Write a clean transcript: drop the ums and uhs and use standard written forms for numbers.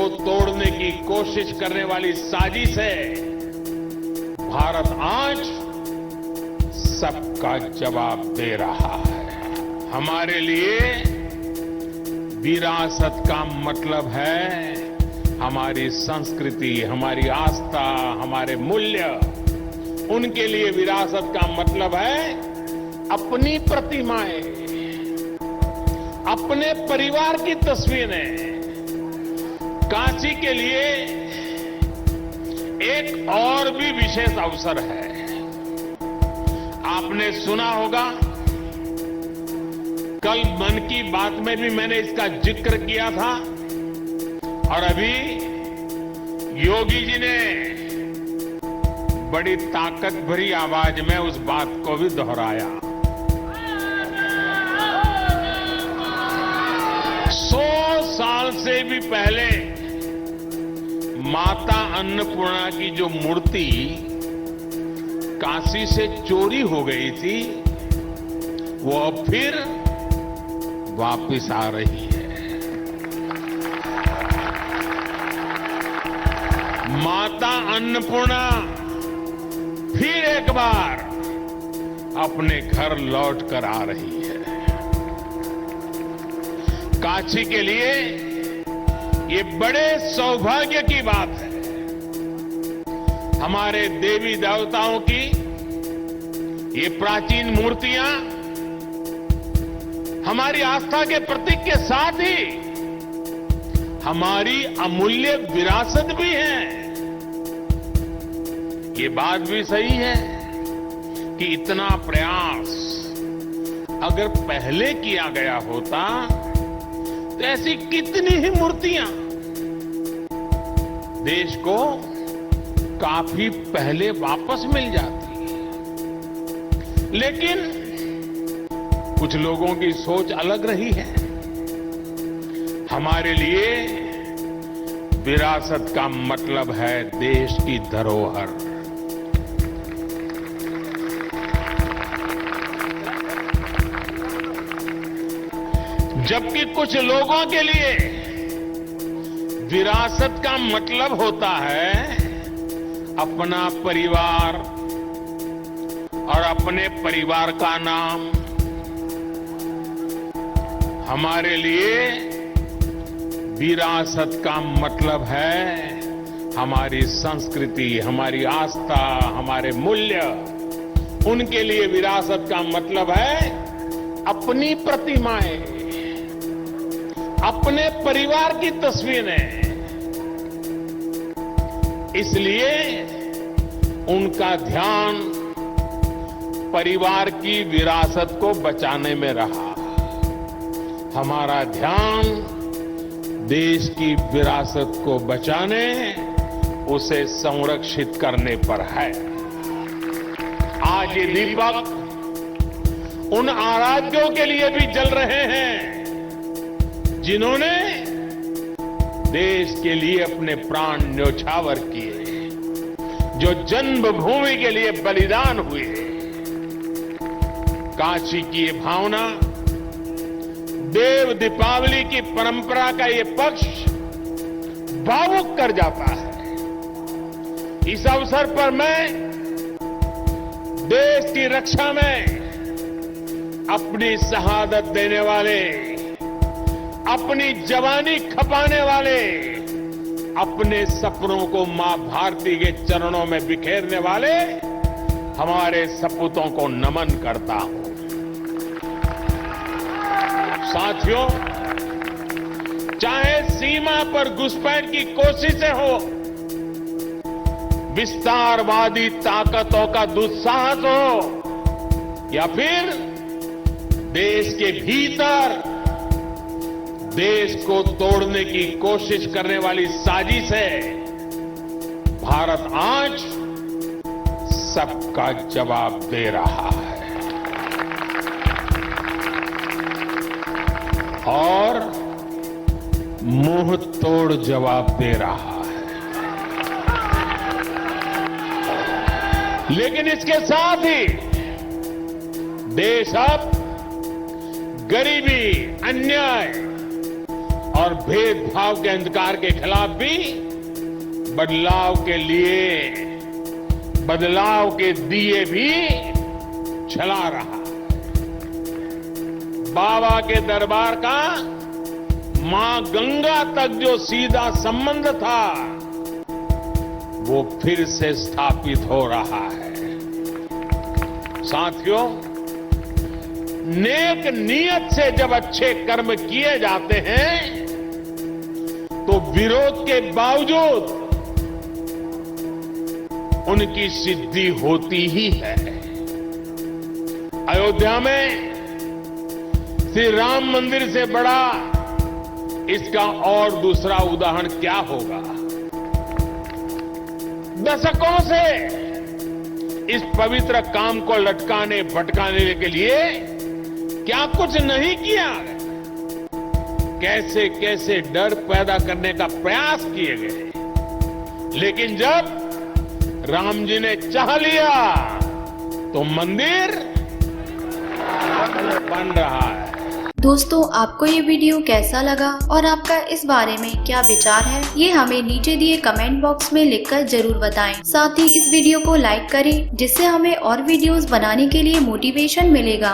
तोड़ने की कोशिश करने वाली साजिश है, भारत आज सबका जवाब दे रहा है। हमारे लिए विरासत का मतलब है हमारी संस्कृति, हमारी आस्था, हमारे मूल्य। उनके लिए विरासत का मतलब है अपनी प्रतिमाएं, अपने परिवार की तस्वीरें। काशी के लिए एक और भी विशेष अवसर है। आपने सुना होगा, कल मन की बात में भी मैंने इसका जिक्र किया था और अभी योगी जी ने बड़ी ताकत भरी आवाज में उस बात को भी दोहराया। 100 साल से भी पहले माता अन्नपूर्णा की जो मूर्ति काशी से चोरी हो गई थी, वो अब फिर वापस आ रही है। माता अन्नपूर्णा फिर एक बार अपने घर लौट कर आ रही है। काशी के लिए ये बड़े सौभाग्य की बात है। हमारे देवी देवताओं की ये प्राचीन मूर्तियां हमारी आस्था के प्रतीक के साथ ही हमारी अमूल्य विरासत भी है। ये बात भी सही है कि इतना प्रयास अगर पहले किया गया होता तो ऐसी कितनी ही मूर्तियां देश को काफी पहले वापस मिल जाती। लेकिन कुछ लोगों की सोच अलग रही है। हमारे लिए विरासत का मतलब है देश की धरोहर। जबकि कुछ लोगों के लिए विरासत का मतलब होता है अपना परिवार और अपने परिवार का नाम। हमारे लिए विरासत का मतलब है हमारी संस्कृति, हमारी आस्था, हमारे मूल्य। उनके लिए विरासत का मतलब है अपनी प्रतिमाएं, अपने परिवार की तस्वीरें। इसलिए उनका ध्यान परिवार की विरासत को बचाने में रहा। हमारा ध्यान देश की विरासत को बचाने, उसे संरक्षित करने पर है। आज ये दीपक उन आराध्यों के लिए भी जल रहे हैं जिन्होंने देश के लिए अपने प्राण न्योछावर किए, जो जन्मभूमि के लिए बलिदान हुए। काशी की ये भावना, देव दीपावली की परंपरा का ये पक्ष भावुक कर जाता है। इस अवसर पर मैं देश की रक्षा में अपनी शहादत देने वाले, अपनी जवानी खपाने वाले, अपने सपनों को मां भारती के चरणों में बिखेरने वाले हमारे सपूतों को नमन करता हूं। साथियों, चाहे सीमा पर घुसपैठ की कोशिशें हो, विस्तारवादी ताकतों का दुस्साहस हो, या फिर देश के भीतर देश को तोड़ने की कोशिश करने वाली साजिश है, भारत आज सबका जवाब दे रहा है। और मुंह तोड़ जवाब दे रहा है। लेकिन इसके साथ ही देश अब गरीबी, अन्याय और और भेदभाव के अंधकार के खिलाफ भी बदलाव के लिए बदलाव के दिए भी जला रहा। बाबा के दरबार का मां गंगा तक जो सीधा संबंध था वो फिर से स्थापित हो रहा है। साथियों, नेक नियत से जब अच्छे कर्म किए जाते हैं तो विरोध के बावजूद उनकी सिद्धि होती ही है। अयोध्या में श्री राम मंदिर से बड़ा इसका और दूसरा उदाहरण क्या होगा। दशकों से इस पवित्र काम को लटकाने भटकाने के लिए क्या कुछ नहीं किया, कैसे कैसे डर पैदा करने का प्रयास किए गए, लेकिन जब राम जी ने चाह लिया तो मंदिर बन रहा है। दोस्तों, आपको ये वीडियो कैसा लगा और आपका इस बारे में क्या विचार है, ये हमें नीचे दिए कमेंट बॉक्स में लिखकर जरूर बताएं। साथ ही इस वीडियो को लाइक करें जिससे हमें और वीडियोस बनाने के लिए मोटिवेशन मिलेगा।